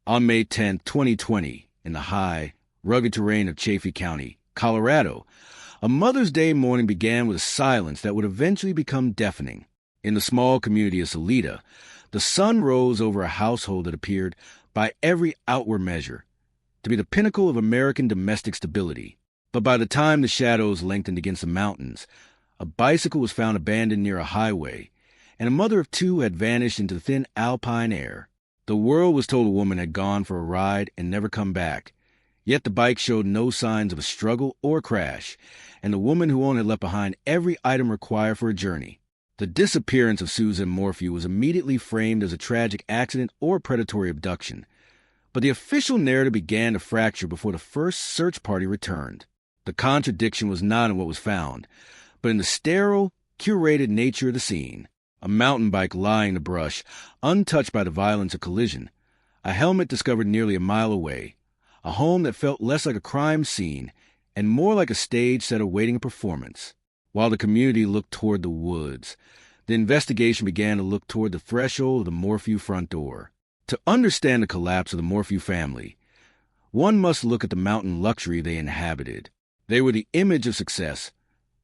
On May 10, 2020, in the high, rugged terrain of Chaffee County, Colorado, a Mother's Day morning began with a silence that would eventually become deafening. In the small community of Salida, the sun rose over a household that appeared, by every outward measure, to be the pinnacle of American domestic stability. But by the time the shadows lengthened against the mountains, a bicycle was found abandoned near a highway, and a mother of two had vanished into the thin alpine air. The world was told a woman had gone for a ride and never come back, yet the bike showed no signs of a struggle or crash, and the woman who owned had left behind every item required for a journey. The disappearance of Suzanne Morphew was immediately framed as a tragic accident or predatory abduction, but the official narrative began to fracture before the first search party returned. The contradiction was not in what was found, but in the sterile, curated nature of the scene. A mountain bike lying in the brush, untouched by the violence of collision, a helmet discovered nearly a mile away, a home that felt less like a crime scene and more like a stage set awaiting a performance. While the community looked toward the woods, the investigation began to look toward the threshold of the Morphew front door. To understand the collapse of the Morphew family, one must look at the mountain luxury they inhabited. They were the image of success,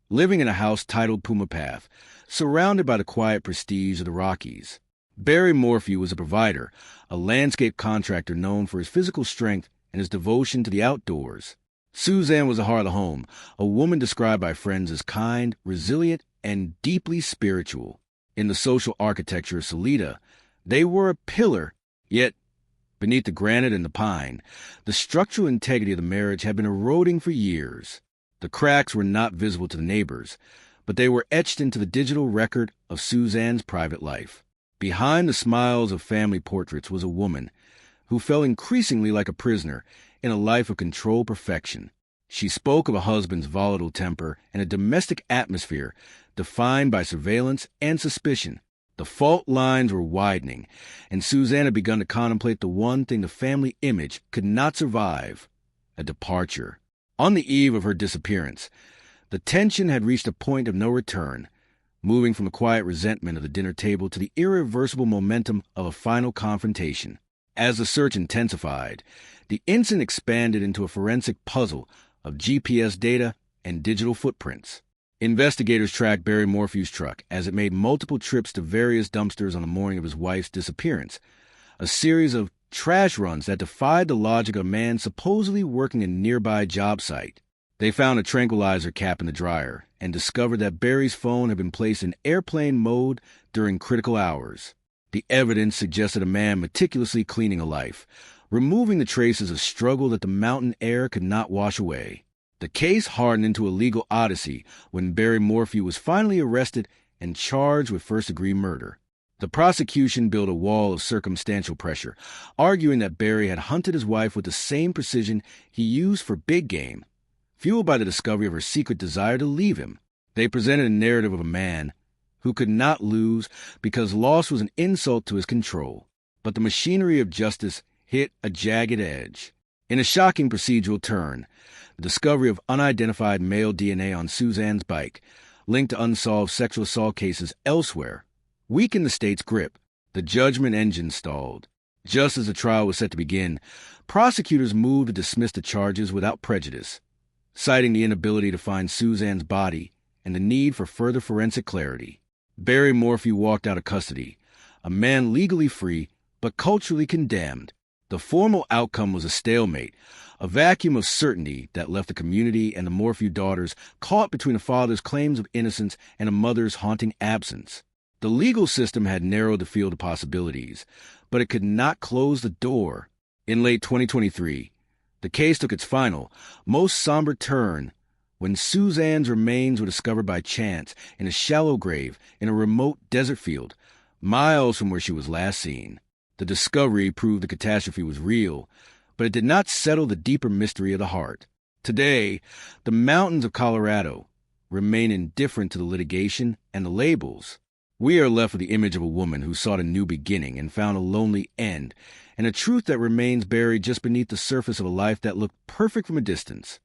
living in a house titled Puma Path, surrounded by the quiet prestige of the Rockies. Barry Morphew was a provider, a landscape contractor known for his physical strength and his devotion to the outdoors. Suzanne was the heart of the home, a woman described by friends as kind, resilient, and deeply spiritual. In the social architecture of Salida, they were a pillar, yet beneath the granite and the pine, the structural integrity of the marriage had been eroding for years. The cracks were not visible to the neighbors, but they were etched into the digital record of Suzanne's private life. Behind the smiles of family portraits was a woman who felt increasingly like a prisoner in a life of controlled perfection. She spoke of a husband's volatile temper and a domestic atmosphere defined by surveillance and suspicion. The fault lines were widening, and Suzanne had begun to contemplate the one thing the family image could not survive: a departure. On the eve of her disappearance, the tension had reached a point of no return, moving from the quiet resentment of the dinner table to the irreversible momentum of a final confrontation. As the search intensified, the incident expanded into a forensic puzzle of GPS data and digital footprints. Investigators tracked Barry Morphew's truck as it made multiple trips to various dumpsters on the morning of his wife's disappearance, a series of trash runs that defied the logic of a man supposedly working a nearby job site. They found a tranquilizer cap in the dryer and discovered that Barry's phone had been placed in airplane mode during critical hours. The evidence suggested a man meticulously cleaning a life, removing the traces of struggle that the mountain air could not wash away. The case hardened into a legal odyssey when Barry Morphew was finally arrested and charged with first-degree murder. The prosecution built a wall of circumstantial pressure, arguing that Barry had hunted his wife with the same precision he used for big game, fueled by the discovery of her secret desire to leave him. They presented a narrative of a man who could not lose because loss was an insult to his control. But the machinery of justice hit a jagged edge. In a shocking procedural turn, the discovery of unidentified male DNA on Suzanne's bike, linked to unsolved sexual assault cases elsewhere, weakened the state's grip. The judgment engine stalled. Just as the trial was set to begin, prosecutors moved to dismiss the charges without prejudice, citing the inability to find Suzanne's body and the need for further forensic clarity. Barry Morphew walked out of custody, a man legally free but culturally condemned. The formal outcome was a stalemate, a vacuum of certainty that left the community and the Morphew daughters caught between a father's claims of innocence and a mother's haunting absence. The legal system had narrowed the field of possibilities, but it could not close the door. In late 2023, the case took its final, most somber turn when Suzanne's remains were discovered by chance in a shallow grave in a remote desert field, miles from where she was last seen. The discovery proved the catastrophe was real, but it did not settle the deeper mystery of the heart. Today, the mountains of Colorado remain indifferent to the litigation and the labels. We are left with the image of a woman who sought a new beginning and found a lonely end, and a truth that remains buried just beneath the surface of a life that looked perfect from a distance.